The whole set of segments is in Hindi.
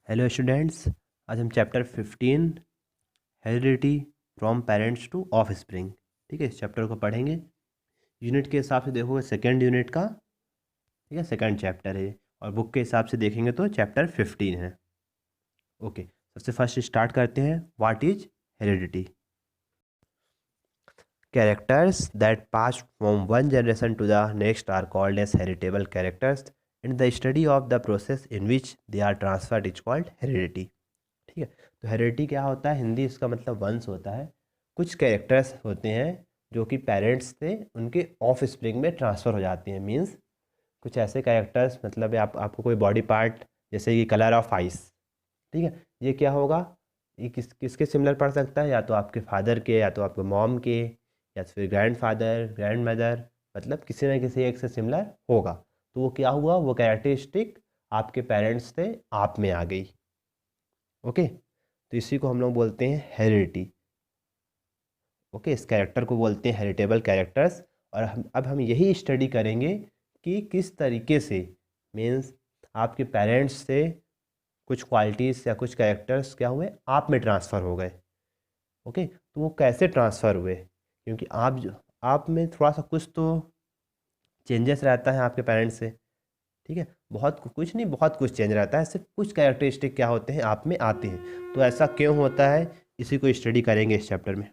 हेलो स्टूडेंट्स, आज हम chapter 15 heredity from parents two of spring, ठीक है, इस चैप्टर को पढ़ेंगे। यूनिट के हिसाब से देखोगे सेकेंड यूनिट का, ठीक है, सेकेंड चैप्टर है। और बुक के हिसाब से देखेंगे तो चैप्टर 15 है। ओके, सबसे फर्स्ट स्टार्ट करते हैं। What is heredity? Characters that pass from one generation to the next are called as heritable characters and the study of the process in which they are transferred is called heredity. ठीक है, तो हेरिडिटी क्या होता है? हिंदी इसका मतलब वंश होता है। कुछ कैरेक्टर्स होते हैं जो कि पेरेंट्स से उनके ऑफ स्प्रिंग में ट्रांसफ़र हो जाते हैं। मींस कुछ ऐसे कैरेक्टर्स, मतलब आपको कोई बॉडी पार्ट, जैसे कि कलर ऑफ आइस, ठीक है, ये क्या होगा? ये किसके सिमिलर पड़ सकता है? या तो आपके फादर के, या तो आपके मॉम के, या तो फिर ग्रैंड फादर, ग्रैंड मदर, मतलब किसी ना किसी एक से सिमिलर होगा। तो वो क्या हुआ? वो कैरेक्टरिस्टिक आपके पेरेंट्स से आप में आ गई। ओके, तो इसी को हम लोग बोलते हैं हेरिडिटी। ओके, इस कैरेक्टर को बोलते हैं हेरिटेबल कैरेक्टर्स। और अब हम यही स्टडी करेंगे कि किस तरीके से, मीन्स आपके पेरेंट्स से कुछ क्वालिटीज़ या कुछ कैरेक्टर्स क्या हुए, आप में ट्रांसफ़र हो गए। ओके, तो वो कैसे ट्रांसफ़र हुए? क्योंकि आप में थोड़ा सा कुछ तो चेंजेस रहता है आपके पेरेंट्स से, ठीक है, कुछ नहीं, बहुत कुछ चेंज रहता है। सिर्फ कुछ कैरेक्टरिस्टिक क्या होते हैं, आप में आते हैं। तो ऐसा क्यों होता है, इसी को स्टडी करेंगे इस चैप्टर में।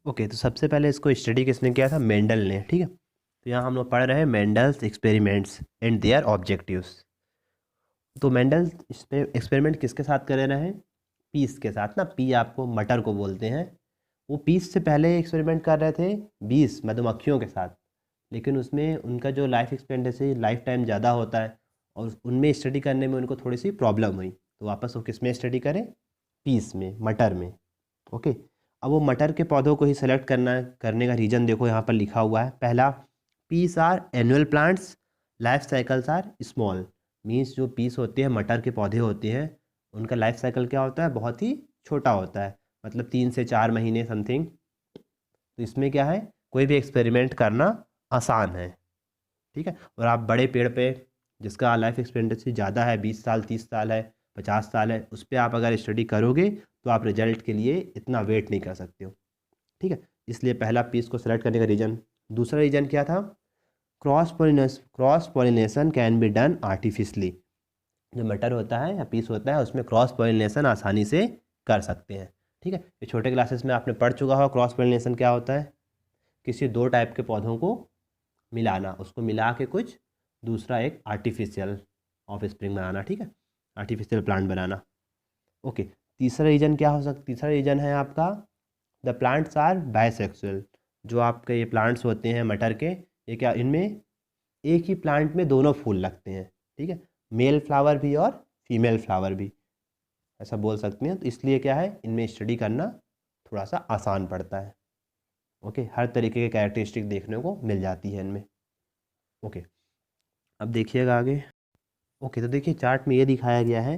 ओके, तो सबसे पहले इसको स्टडी किसने किया था? मेंडल ने, ठीक है। तो यहाँ हम लोग पढ़ रहे हैं Mendel's experiments and their objectives. तो मेंडल एक्सपेरिमेंट किसके साथ कर रहे हैं? पीस के साथ ना, पी आपको मटर को बोलते हैं। वो पीस से पहले एक्सपेरिमेंट कर रहे थे 20 मधुमक्खियों के साथ, लेकिन उसमें उनका जो लाइफ एक्सपेक्टेंसी, लाइफ टाइम ज़्यादा होता है, और उनमें स्टडी करने में उनको थोड़ी सी प्रॉब्लम हुई। तो वापस वो किस में स्टडी करें? पीस में, मटर में। ओके, अब वो मटर के पौधों को ही सेलेक्ट करने का रीज़न देखो, यहाँ पर लिखा हुआ है। पहला, peas are annual plants, life cycles are small. Means जो पीस होते हैं, मटर के पौधे होते हैं, उनका लाइफ साइकिल क्या होता है? बहुत ही छोटा होता है, मतलब 3 से 4 महीने समथिंग। तो इसमें क्या है, कोई भी एक्सपेरिमेंट करना आसान है, ठीक है। और आप बड़े पेड़ पे, जिसका लाइफ एक्सपेक्टेंसी ज़्यादा है, 20 साल, 30 साल है, 50 साल है, उस पर आप अगर स्टडी करोगे तो आप रिजल्ट के लिए इतना वेट नहीं कर सकते हो, ठीक है। इसलिए पहला पीस को सेलेक्ट करने का रीज़न। दूसरा रीज़न क्या था? Cross pollination can be done artificially. जो मटर होता है या पीस होता है, उसमें क्रॉस पॉलिनेशन आसानी से कर सकते हैं, ठीक है। ये छोटे क्लासेस में आपने पढ़ चुका होगा क्रॉस पॉलिनेशन क्या होता है। किसी दो टाइप के पौधों को मिलाना, उसको मिला के कुछ दूसरा एक आर्टिफिशियल ऑफ स्प्रिंग बनाना, ठीक है, आर्टिफिशियल प्लांट बनाना। ओके, तीसरा रीजन क्या हो सकता? तीसरा रीजन है आपका द प्लांट्स आर बायसेक्सुअल। जो आपके ये प्लांट्स होते हैं मटर के, ये क्या, इनमें एक ही प्लांट में दोनों फूल लगते हैं, ठीक है, मेल फ्लावर भी और फीमेल फ्लावर भी, ऐसा बोल सकते हैं। तो इसलिए क्या है, इनमें स्टडी करना थोड़ा सा आसान पड़ता है। ओके, हर तरीके के कैरेक्टरिस्टिक देखने को मिल जाती है इनमें। ओके, अब देखिएगा आगे। ओके, तो देखिए चार्ट में ये दिखाया गया है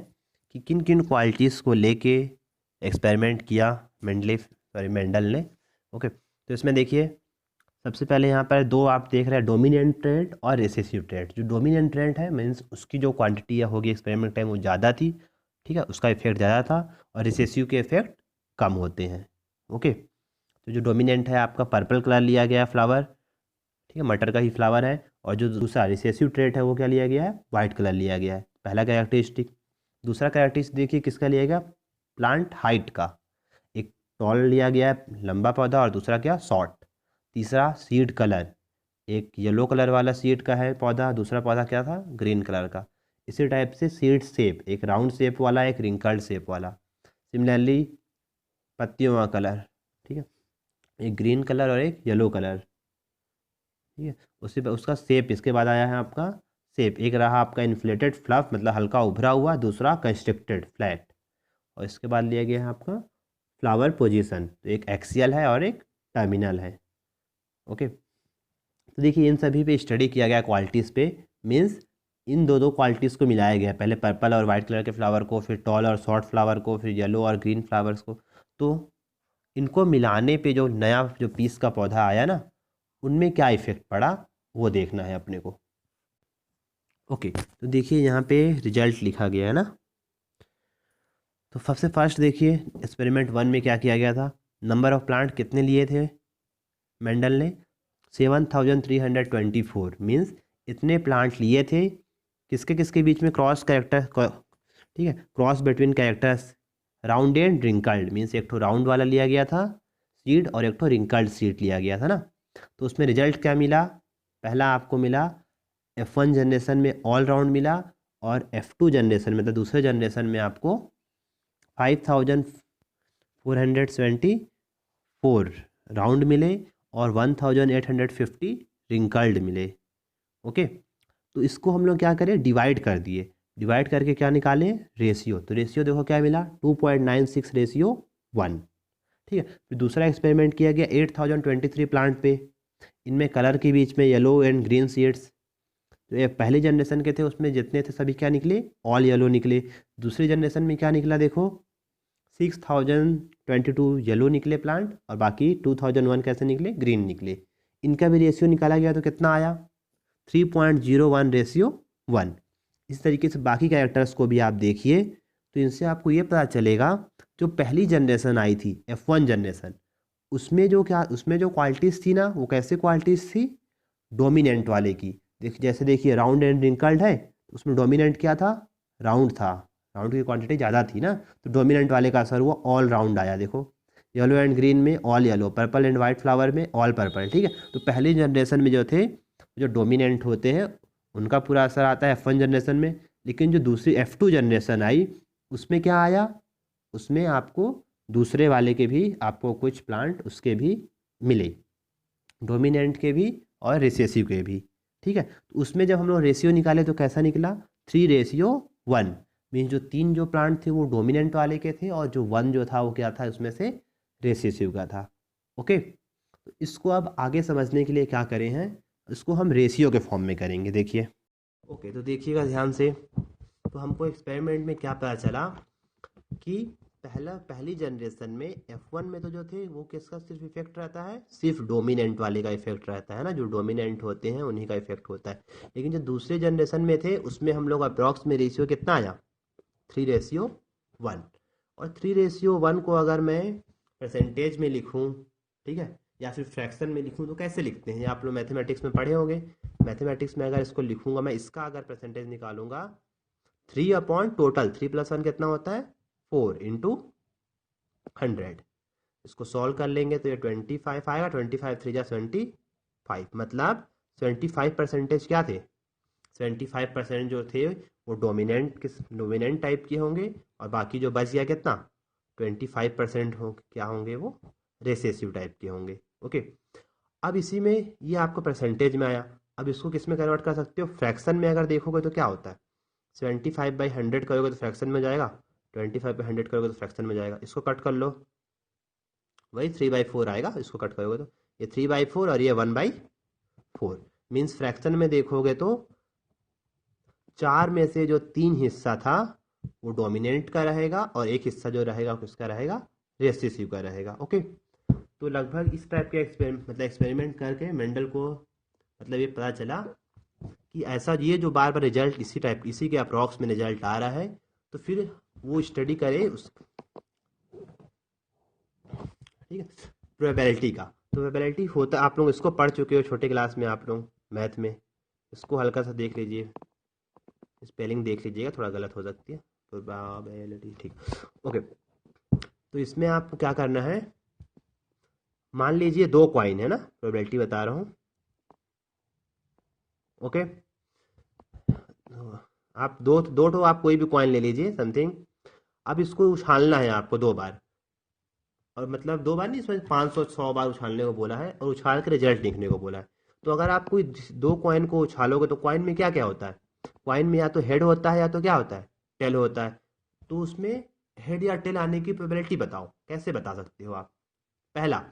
कि किन किन क्वालिटीज़ को लेके एक्सपेरिमेंट किया मेंडल ने। ओके, तो इसमें देखिए सबसे पहले यहाँ पर दो आप देख रहे हैं, डोमिनेंट ट्रेट और रिसेसिव ट्रेट। जो डोमिनेंट ट्रेट है, मीन्स उसकी जो क्वांटिटी होगी एक्सपेरिमेंट टाइम वो ज़्यादा थी, ठीक है, उसका इफेक्ट ज़्यादा था, और रिसेसिव के इफेक्ट कम होते हैं। ओके, तो जो डोमिनेंट है आपका पर्पल कलर लिया गया फ्लावर, ठीक है, मटर का ही फ्लावर है। और जो दूसरा रिसेसिव ट्रेट है वो क्या लिया गया है? वाइट कलर लिया गया है, पहला कैरेक्टरिस्टिक। दूसरा कैरेक्टरिस्टिक देखिए किसका लिया गया? प्लांट हाइट का। एक टॉल लिया गया है, लंबा पौधा, और दूसरा क्या? शॉर्ट। तीसरा सीड कलर, एक येलो कलर वाला सीड का है पौधा, दूसरा पौधा क्या था? ग्रीन कलर का। इसी टाइप से सीड शेप, एक राउंड शेप वाला, एक रिंकल्ड शेप वाला। सिमिलरली पत्तियों का कलर, ठीक है, एक ग्रीन कलर और एक येलो कलर, ठीक है। उसी पर उसका शेप इसके बाद आया है आपका शेप। एक रहा आपका इन्फ्लेटेड फ्लफ, मतलब हल्का उभरा हुआ, दूसरा कंस्ट्रिक्टेड फ्लैट। और इसके बाद लिया गया है आपका फ्लावर पोजीशन, तो एक एक्सियल है और एक टर्मिनल है। ओके, तो देखिए इन सभी पे स्टडी किया गया क्वालिटीज़ पे। मीन्स इन दो दो क्वालिटीज़ को मिलाया गया, पहले पर्पल और वाइट कलर के फ्लावर को, फिर टॉल और शॉर्ट फ्लावर को, फिर येलो और ग्रीन फ्लावर्स को। तो इनको मिलाने पे जो नया जो पीस का पौधा आया ना, उनमें क्या इफ़ेक्ट पड़ा वो देखना है अपने को। ओके, तो देखिए यहाँ पे रिजल्ट लिखा गया है ना। तो सबसे फर्स्ट देखिए एक्सपेरिमेंट 1 में क्या किया गया था, नंबर ऑफ प्लांट कितने लिए थे मेंडल ने, 7324, मीन्स इतने प्लांट लिए थे किसके किसके बीच में, क्रॉस कैरेक्टर, ठीक है, cross between characters round and wrinkled, means एक तो राउंड वाला लिया गया था सीड और एक तो रिंकल्ड सीड लिया गया था ना। तो उसमें रिजल्ट क्या मिला, पहला आपको मिला F1 जनरेशन में ऑल राउंड मिला, और F2 जनरेशन में, तो दूसरे जनरेशन में आपको 5474 राउंड मिले और 1850 रिंकल्ड मिले। ओके, तो इसको हम लोग क्या करें, डिवाइड कर दिए, डिवाइड करके क्या निकाले, रेशियो। तो रेशियो देखो क्या मिला, 2.96 रेशियो 1। ठीक है, फिर दूसरा एक्सपेरिमेंट किया गया 8023 प्लांट पे, इनमें कलर के बीच में येलो एंड ग्रीन सीड्स। तो ये पहले जनरेशन के थे, उसमें जितने थे सभी क्या निकले, ऑल येलो निकले। दूसरी जनरेशन में क्या निकला देखो, 6022 येलो निकले प्लांट और बाकी 2001 कैसे निकले, ग्रीन निकले। इनका भी रेशियो निकाला गया तो कितना आया, 3.01 रेशियो 1। इस तरीके से बाकी कैरेक्टर्स को भी आप देखिए, तो इनसे आपको ये पता चलेगा जो पहली जनरेशन आई थी F1 जनरेशन, उसमें जो क्वालिटीज़ थी ना, वो कैसे क्वालिटीज़ थी, डोमिनेंट वाले की। जैसे देखिए राउंड एंड रिंकल्ड है, तो उसमें डोमिनेंट क्या था, राउंड था, राउंड की क्वांटिटी ज़्यादा थी ना, तो डोमिनेंट वाले का असर हुआ, ऑल राउंड आया। देखो येलो एंड ग्रीन में all yellow, purple and white flower में ऑल पर्पल। ठीक है, तो पहली जनरेशन में जो थे, जो डोमिनेंट होते हैं उनका पूरा असर आता है F1 जनरेशन में। लेकिन जो दूसरी F2 जनरेशन आई, उसमें क्या आया, उसमें आपको दूसरे वाले के भी आपको कुछ प्लांट उसके भी मिले, डोमिनेंट के भी और रिसेसिव के भी। ठीक है, तो उसमें जब हम लोग रेशियो निकाले तो कैसा निकला, 3:1, मीन्स जो 3 जो प्लांट थे वो डोमिनेंट वाले के थे और जो 1 जो था वो क्या था, उसमें से रेसेसिव का था। ओके, तो इसको अब आगे समझने के लिए क्या करें हैं, इसको हम रेशियो के फॉर्म में करेंगे। देखिए ओके, तो देखिएगा ध्यान से, तो हमको एक्सपेरिमेंट में क्या पता चला कि पहली जनरेशन में F1 में तो जो थे वो किसका सिर्फ इफेक्ट रहता है, सिर्फ डोमिनेंट वाले का इफेक्ट रहता है ना, जो डोमिनेंट होते हैं उन्हीं का इफेक्ट होता है। लेकिन जो दूसरे जनरेशन में थे उसमें हम लोग अप्रॉक्स में रेशियो कितना आया, 3:1। और 3:1 को अगर मैं परसेंटेज में लिखूं, ठीक है, या फिर फ्रैक्शन में लिखूं, तो कैसे लिखते हैं, आप लोग मैथमेटिक्स में पढ़े होंगे। मैथमेटिक्स में अगर इसको लिखूंगा मैं, इसका अगर परसेंटेज निकालूंगा, 3/टोटल, 3+1 कितना होता है, 4 इंटू 100। इसको सॉल्व कर लेंगे तो ये 25 आएगा, 25 3 जा 75, मतलब 75% क्या थे, 75% जो थे वो डोमिनेंट टाइप के होंगे, और बाकी जो बच गया कितना, 25% हो क्या होंगे, वो रेसेसिव टाइप के होंगे। ओके, अब इसी में ये आपको परसेंटेज में आया। अब इसको किस में कन्वर्ट कर सकते हो, फ्रैक्शन में अगर देखोगे तो क्या होता है, 75/100 करोगे तो फ्रैक्शन में जाएगा, 25/100 करोगे तो फ्रैक्शन में जाएगा। इसको कट कर लो, वही 3/4 आएगा, इसको कट करोगे तो ये 3/4 और ये 1/4। मीन्स फ्रैक्शन में देखोगे तो 4 में से जो 3 हिस्सा था वो डोमिनेंट का रहेगा, और एक हिस्सा जो रहेगा किसका रहेगा, रेसेसिव का रहेगा। ओके, तो लगभग इस टाइप के एक्सपेरिमेंट करके मेंडल को मतलब ये पता चला कि ऐसा, ये जो बार बार रिजल्ट इसी के अप्रॉक्स में रिजल्ट आ रहा है, तो फिर वो स्टडी करे उस, ठीक है, प्रोबेबिलिटी का। तो प्रोबेबिलिटी होता, आप लोग इसको पढ़ चुके हो छोटे क्लास में, आप लोग मैथ में, इसको हल्का सा देख लीजिए, स्पेलिंग देख लीजिएगा, थोड़ा गलत हो सकती है, प्रोबेबिलिटी, ठीक। ओके, तो इसमें आपको क्या करना है, मान लीजिए 2 कॉइन है ना, प्रोबेबिलिटी बता रहा हूँ। ओके, आप दो दो ठो आप कोई भी कॉइन ले लीजिए समथिंग। अब इसको उछालना है आपको 2 बार, और मतलब 2 बार नहीं, इसमें 500 100 बार उछालने को बोला है, और उछाल के रिजल्ट लिखने को बोला है। तो अगर आप कोई 2 कॉइन को उछालोगे तो कॉइन में क्या क्या होता है, कॉइन में या तो हेड होता है या तो क्या होता है, टेल होता है। तो उसमें हेड या टेल आने की प्रोबेबिलिटी बताओ, कैसे बता सकते हो आप। पहला,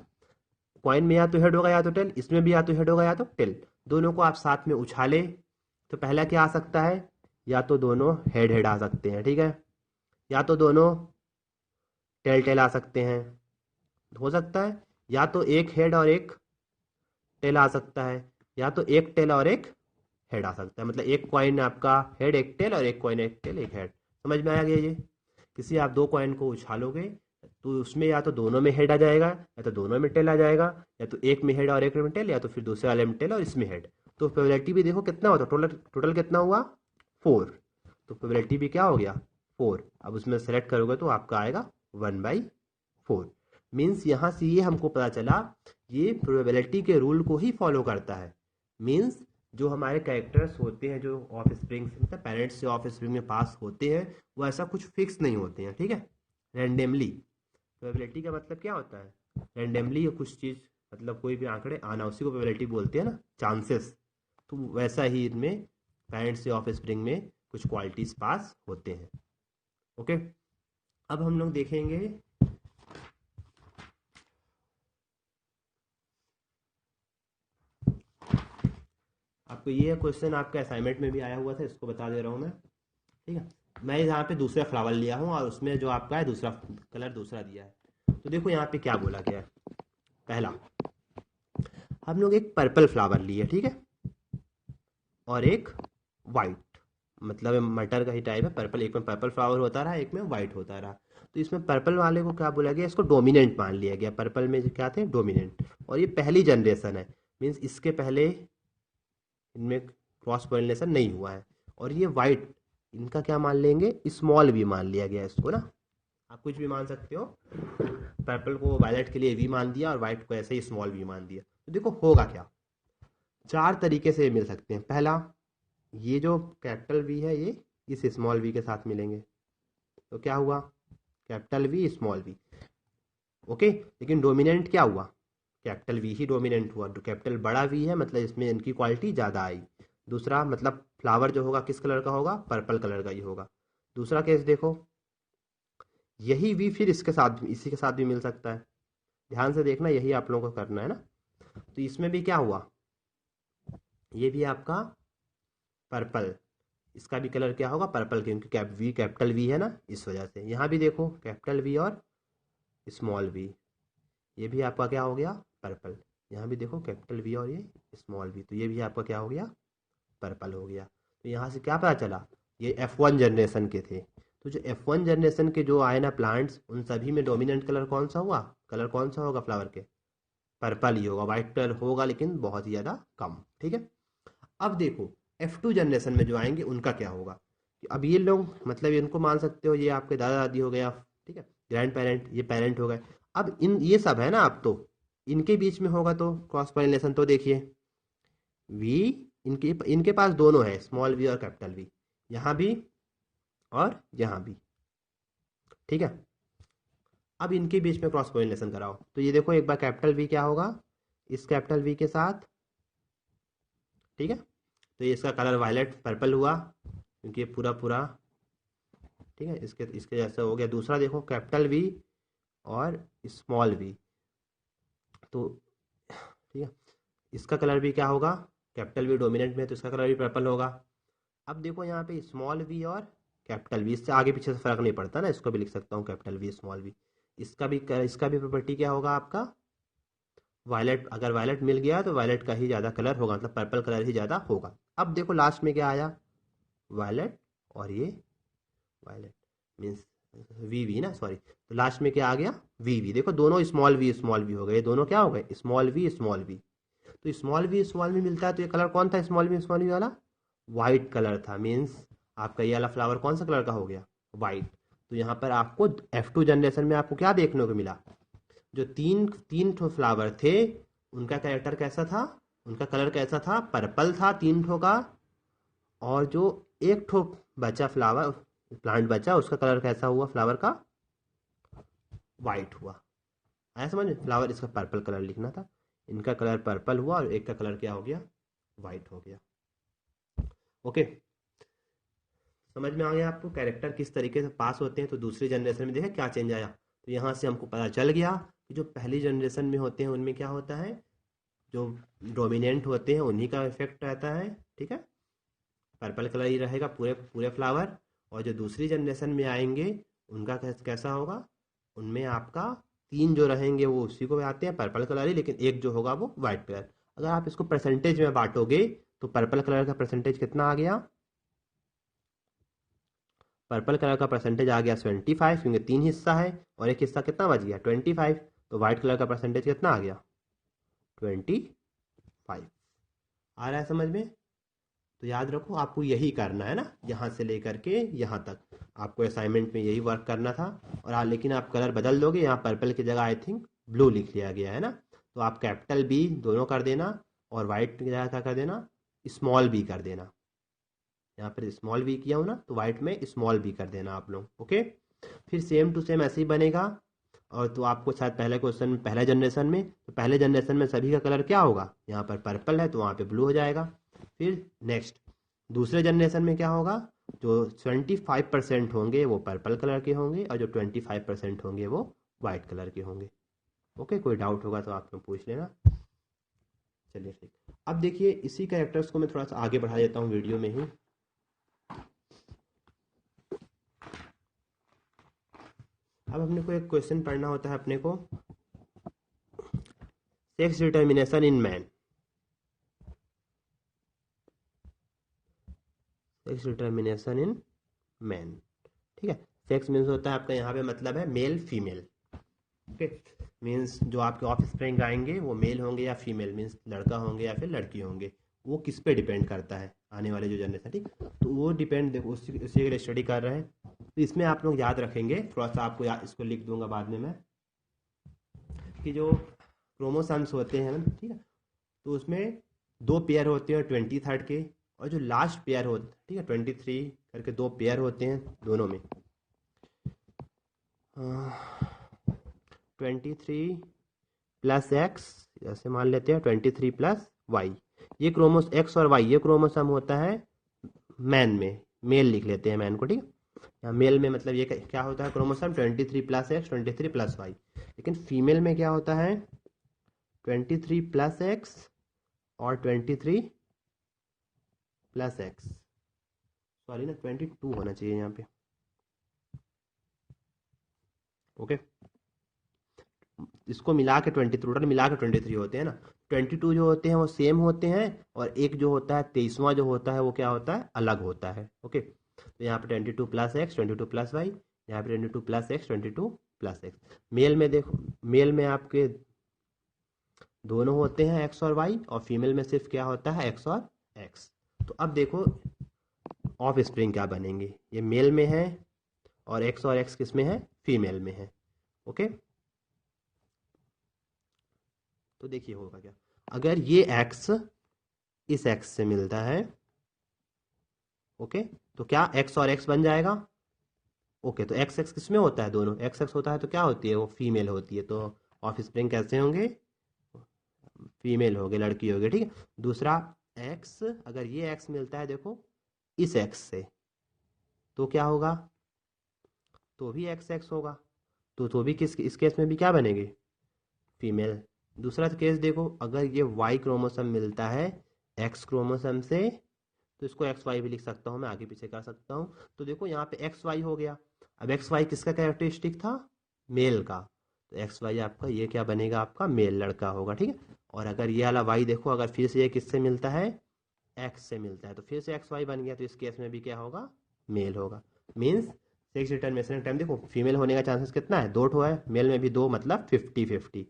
कॉइन में या तो हेड होगा या तो टेल, इसमें भी या तो हेड होगा या तो टेल, दोनों को आप साथ में उछाले तो पहला क्या आ सकता है, या तो दोनों हेड हेड आ सकते हैं, ठीक है, या तो दोनों टेल टेल आ सकते हैं, हो सकता है, या तो एक हेड और एक टेल आ सकता है, या तो एक टेल और एक हेड आ सकता है, मतलब एक कॉइन आपका हेड एक टेल और एक कॉइन एक टेल एक हेड। समझ में आ गया ये? किसी आप दो कॉइन को उछालोगे तो उसमें या तो दोनों में हेड आ जाएगा या तो दोनों में टेल आ जाएगा, या तो एक में हेड और एक में टेल, या तो फिर दूसरे वाले में टेल और इसमें हेड। तो प्रोबेबिलिटी भी देखो कितना होता है, टोटल टोटल कितना हुआ 4। तो प्रोबेबिलिटी भी क्या हो गया 4। अब उसमें सेलेक्ट करोगे तो आपका आएगा 1/4। मीन्स यहाँ से ये हमको पता चला ये प्रोबेबिलिटी के रूल को ही फॉलो करता है। मीन्स जो हमारे कैरेक्टर्स होते हैं जो ऑफ स्प्रिंग से मतलब पेरेंट्स से ऑफ स्प्रिंग में पास होते हैं वो ऐसा कुछ फिक्स नहीं होते हैं, ठीक है, रैंडमली। प्रोबेबिलिटी का मतलब क्या होता है, रैंडमली कुछ चीज़, मतलब कोई भी आंकड़े आना, उसी को प्रोबेबिलिटी बोलते हैं ना, चांसेस। तो वैसा ही इनमें पेरेंट्स से ऑफ स्प्रिंग में कुछ क्वालिटीज पास होते हैं। ओके, अब हम लोग देखेंगे आपको ये क्वेश्चन आपके असाइनमेंट में भी आया हुआ था, इसको बता दे रहा हूँ मैं, ठीक है। मैं यहाँ पे दूसरा फ्लावर लिया हूँ और उसमें जो आपका है दूसरा कलर दूसरा दिया है। तो देखो यहाँ पे क्या बोला गया है। पहला, हम लोग एक पर्पल फ्लावर लिए, ठीक है, और एक वाइट, मतलब मटर का ही टाइप है पर्पल, एक में पर्पल फ्लावर होता रहा एक में वाइट होता रहा। तो इसमें पर्पल वाले को क्या बोला गया, इसको डोमिनेंट मान लिया गया। पर्पल में क्या थे, डोमिनेंट, और ये पहली जनरेशन है, मीन्स इसके पहले इनमें क्रॉस पोलिनेशन नहीं हुआ है। और ये वाइट, इनका क्या मान लेंगे, स्मॉल वी मान लिया गया इसको ना, आप कुछ भी मान सकते हो। पर्पल को वायलेट के लिए वी मान दिया और वाइट को ऐसे ही स्मॉल वी मान दिया। तो देखो होगा क्या, चार तरीके से मिल सकते हैं। पहला, ये जो कैपिटल वी है ये इस स्मॉल वी के साथ मिलेंगे, तो क्या हुआ, capital V small V. Okay, लेकिन डोमिनेंट क्या हुआ, कैपिटल वी ही डोमिनेंट हुआ। तो कैपिटल बड़ा वी है, मतलब इसमें इनकी क्वालिटी ज़्यादा आई। दूसरा, मतलब फ्लावर जो होगा किस कलर का होगा, पर्पल कलर का ही होगा। दूसरा केस देखो, यही वी फिर इसके साथ इसी के साथ भी मिल सकता है। ध्यान से देखना, यही आप लोगों को करना है ना। तो इसमें भी क्या हुआ, ये भी आपका पर्पल, इसका भी कलर क्या होगा, पर्पल, क्योंकि वी कैपिटल वी है ना, इस वजह से। यहाँ भी देखो कैपिटल वी और स्मॉल वी, ये भी आपका क्या हो गया, पर्पल। यहाँ भी देखो कैपिटल वी और ये स्मॉल वी, तो ये भी आपका क्या हो गया, पर्पल हो गया। तो यहाँ से क्या पता चला, ये F1 जनरेशन के थे। तो जो F1 जनरेशन के जो आए ना प्लांट्स, उन सभी में डोमिनेंट कलर कौन सा हुआ, कलर कौन सा होगा फ्लावर के, पर्पल ही होगा। वाइट कलर होगा लेकिन बहुत ही ज़्यादा कम, ठीक है। अब देखो F2 जनरेशन में जो आएंगे उनका क्या होगा। अब ये लोग, मतलब इनको मान सकते हो, ये आपके दादा दादी हो गया, ठीक है, ग्रैंड पेरेंट, ये पेरेंट हो गए। अब इन ये सब है ना, अब तो इनके बीच में होगा तो क्रॉस पॉलिनेशन। तो देखिए वी, इनके इनके पास दोनों है, स्मॉल वी और कैपिटल वी, यहाँ भी और यहाँ भी, ठीक है। अब इनके बीच में क्रॉस पॉलिनेशन कराओ तो ये देखो, एक बार कैपिटल वी क्या होगा इस कैपिटल वी के साथ, ठीक है। तो ये इसका कलर वायलेट पर्पल हुआ क्योंकि ये पूरा पूरा, ठीक है, इसके इसके जैसा हो गया। दूसरा देखो कैपिटल वी और स्मॉल वी, तो ठीक है, इसका कलर भी क्या होगा, कैपिटल वी डोमिनेंट में तो इसका कलर भी पर्पल होगा। अब देखो यहाँ पे स्मॉल वी और कैपिटल वी, इससे आगे पीछे से फर्क नहीं पड़ता ना, इसको भी लिख सकता हूँ कैपिटल वी स्मॉल वी। इसका भी प्रॉपर्टी क्या होगा आपका, वायलेट। अगर वायलेट मिल गया तो वायलेट का ही ज़्यादा कलर होगा, मतलब पर्पल कलर ही ज़्यादा होगा। अब देखो लास्ट में क्या आया, वायलेट और ये वायलेट, मीन्स वी वी ना, सॉरी। तो लास्ट में क्या आ गया, वी वी। देखो दोनों स्मॉल वी हो गए, दोनों क्या हो गए, स्मॉल वी स्मॉल वी। तो स्मॉल वी मिलता है, तो ये कलर कौन था स्मॉल वी वाला, वाइट कलर था। मीन्स आपका ये वाला फ्लावर कौन सा कलर का हो गया, वाइट। तो यहाँ पर आपको F2 जनरेशन में आपको क्या देखने को मिला, जो तीन तीन ठो फ्लावर थे उनका कैरेक्टर कैसा था, उनका कलर कैसा था, पर्पल था तीन ठो का। और जो एक ठो बचा फ्लावर, प्लांट बचा, उसका कलर कैसा हुआ फ्लावर का, वाइट हुआ। आया समझ में, फ्लावर इसका पर्पल कलर लिखना था, इनका कलर पर्पल हुआ और एक का कलर क्या हो गया, वाइट हो गया। ओके, समझ में आ गया आपको कैरेक्टर किस तरीके से पास होते हैं। तो दूसरी जनरेशन में देखा क्या चेंज आया, तो यहाँ से हमको पता चल गया कि जो पहली जनरेशन में होते हैं उनमें क्या होता है, जो डोमिनेंट होते हैं उन्हीं का इफेक्ट रहता है, ठीक है, पर्पल कलर ही रहेगा पूरे पूरे फ्लावर। और जो दूसरी जनरेशन में आएंगे उनका कैसा होगा, उनमें आपका तीन जो रहेंगे वो उसी को आते हैं पर्पल कलर ही, लेकिन एक जो होगा वो वाइट कलर। अगर आप इसको परसेंटेज में बांटोगे तो पर्पल कलर का परसेंटेज कितना आ गया? पर्पल कलर का परसेंटेज आ गया 25, क्योंकि 3 हिस्सा है और एक हिस्सा कितना बच गया 25। तो व्हाइट कलर का परसेंटेज कितना आ गया 25। आ रहा है समझ में? तो याद रखो आपको यही करना है ना, यहाँ से लेकर के यहाँ तक आपको असाइनमेंट में यही वर्क करना था। और लेकिन आप कलर बदल दोगे, यहाँ पर्पल की जगह आई थिंक ब्लू लिख लिया गया है ना, तो आप कैपिटल बी दोनों कर देना और वाइट की जगह क्या कर देना, स्मॉल बी कर देना। यहाँ पर स्मॉल बी किया हूँ ना, तो वाइट में स्मॉल बी कर देना आप लोग। ओके, फिर सेम टू सेम ऐसे ही बनेगा। और तो आपको शायद पहले क्वेश्चन में, पहले जनरेशन में, तो पहले जनरेशन में सभी का कलर क्या होगा, यहाँ पर पर्पल है तो वहाँ पे ब्लू हो जाएगा। फिर नेक्स्ट दूसरे जनरेशन में क्या होगा, जो 25% होंगे वो पर्पल कलर के होंगे और जो 25% होंगे वो वाइट कलर के होंगे। ओके, कोई डाउट होगा तो आप लोग पूछ लेना। चलिए ठीक, अब देखिए इसी कैरेक्टर्स को मैं थोड़ा सा आगे बढ़ा देता हूँ वीडियो में ही। अब अपने को एक क्वेश्चन पढ़ना होता है अपने को, sex determination in man. Sex determination in man, ठीक है। सेक्स मीन्स होता है आपका यहाँ पे मतलब है मेल फीमेल। ओके, मीन्स जो आपके ऑफ स्प्रिंग आएंगे वो मेल होंगे या फीमेल, मीन्स लड़का होंगे या फिर लड़की होंगे, वो किस पे डिपेंड करता है आने वाले जो जनरेशन, ठीक। तो वो डिपेंड, देखो उसी उसी के स्टडी कर रहे हैं। तो इसमें आप लोग याद रखेंगे, थोड़ा सा आपको इसको लिख दूंगा बाद में मैं, कि जो क्रोमोसोम्स होते हैं ना, ठीक है, तो उसमें 2 पेयर होते हैं 23rd के, और जो लास्ट पेयर होता है, ठीक है, 23 करके 2 पेयर होते हैं दोनों में। 23 प्लस एक्स, जैसे मान लेते हैं 23 प्लस वाई, ये क्रोमोस एक्स और वाई ये क्रोमोसोम होता है मैन में, मेल लिख लेते हैं मैन को, ठीक है। यहाँ मेल में मतलब ये क्या होता है, chromosome 23 plus X 23 plus Y. लेकिन फीमेल में क्या होता है 23 प्लस एक्स और 23 प्लस एक्स, सॉरी ना 22 होना चाहिए यहाँ पे। ओके, इसको मिला के 20, टोटल मिला के 23 होते हैं ना। 22 जो होते हैं वो सेम होते हैं, और एक जो होता है 23वां जो होता है वो क्या होता है, अलग होता है। ओके, तो यहाँ पे 22 प्लस एक्स 22 प्लस वाई, यहाँ पे 22 plus X 22 plus X. Male में देखो, मेल में आपके दोनों होते हैं एक्स और वाई, और फीमेल में सिर्फ क्या होता है एक्स और एक्स। तो अब देखो ऑफ स्प्रिंग क्या बनेंगे, ये मेल में है और एक्स किस में है, फीमेल में है। ओके, तो देखिए होगा क्या, अगर ये एक्स इस एक्स से मिलता है, ओके, तो क्या एक्स और एक्स बन जाएगा। ओके, तो एक्स एक्स किस में होता है, दोनों एक्स एक्स होता है तो क्या होती है वो फीमेल होती है, तो ऑफ स्प्रिंग कैसे होंगे, फीमेल हो गए, लड़की हो गई, ठीक है। दूसरा एक्स, अगर ये एक्स मिलता है देखो इस एक्स से, तो क्या होगा, तो भी एक्स एक्स होगा, तो भी किस इस केस में भी क्या बनेगी, फीमेल। दूसरा केस देखो, अगर ये वाई क्रोमोसोम मिलता है एक्स क्रोमोसोम से, तो इसको एक्स वाई भी लिख सकता हूँ मैं, आगे पीछे कर सकता हूँ। तो देखो यहाँ पे एक्स वाई हो गया। अब एक्स वाई किसका कैरेक्टरिस्टिक था, मेल का, तो एक्स वाई आपका ये क्या बनेगा, आपका मेल लड़का होगा, ठीक है। और अगर ये वाला वाई देखो, अगर फिर से ये किससे मिलता है, एक्स से मिलता है, तो फिर से एक्स वाई बन गया, तो इस केस में भी क्या होगा, मेल होगा। मीन्स सेक्स डिटर्मिनेशन टाइम देखो, फीमेल होने का चांसेस कितना है, 2 ठो है, मेल में भी 2, मतलब 50-50।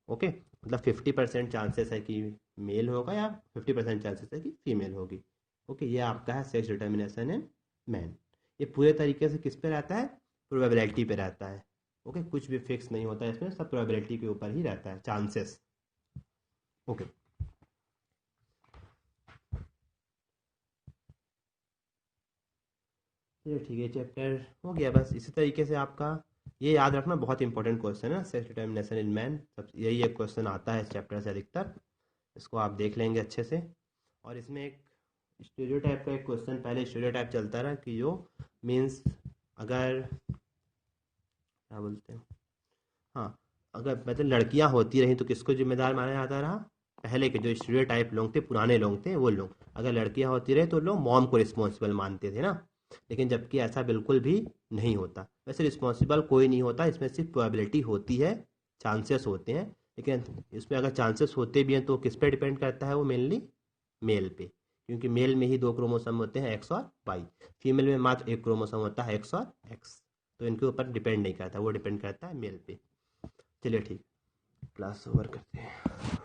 ओके, मतलब 50% चांसेस है कि मेल होगा या 50% चांसेस है कि फीमेल होगी। ओके, ये आपका है सेक्स डिटर्मिनेशन इन मैन। ये पूरे तरीके से किस पे रहता है, प्रोबेबिलिटी पे रहता है। ओके, कुछ भी फिक्स नहीं होता है इसमें, सब प्रोबेबिलिटी के ऊपर ही रहता है, चांसेस। ओके, चलिए ठीक है, चैप्टर हो गया बस। इसी तरीके से आपका ये याद रखना, बहुत इंपॉर्टेंट क्वेश्चन है सेक्स डिटर्मिनेशन इन मैन, सब यही एक क्वेश्चन आता है इस चैप्टर से अधिकतर, इसको आप देख लेंगे अच्छे से। और इसमें एक स्टीरियोटाइप का एक क्वेश्चन पहले स्टीरियोटाइप चलता रहा, कि जो मीन्स अगर क्या बोलते हैं, हाँ, अगर मतलब लड़कियां होती रहीं तो किसको जिम्मेदार माना जाता रहा, पहले के जो स्टीरियोटाइप लोग थे, पुराने लोग थे, वो लोग, अगर लड़कियां होती रही तो लोग मॉम को रिस्पॉन्सिबल मानते थे ना। लेकिन जबकि ऐसा बिल्कुल भी नहीं होता, वैसे रिस्पॉन्सिबल कोई नहीं होता, इसमें सिर्फ प्रोबेबिलिटी होती है, चांसेस होते हैं। लेकिन इसमें अगर चांसेस होते भी हैं तो किस पे डिपेंड करता है, वो मेनली मेल पे। क्योंकि मेल में ही 2 क्रोमोसोम होते हैं, एक्स और वाई। फीमेल में मात्र 1 क्रोमोसोम होता है, एक्स और एक्स। तो इनके ऊपर डिपेंड नहीं करता, वो डिपेंड करता है मेल पे। चलिए ठीक, क्लास ओवर करते हैं।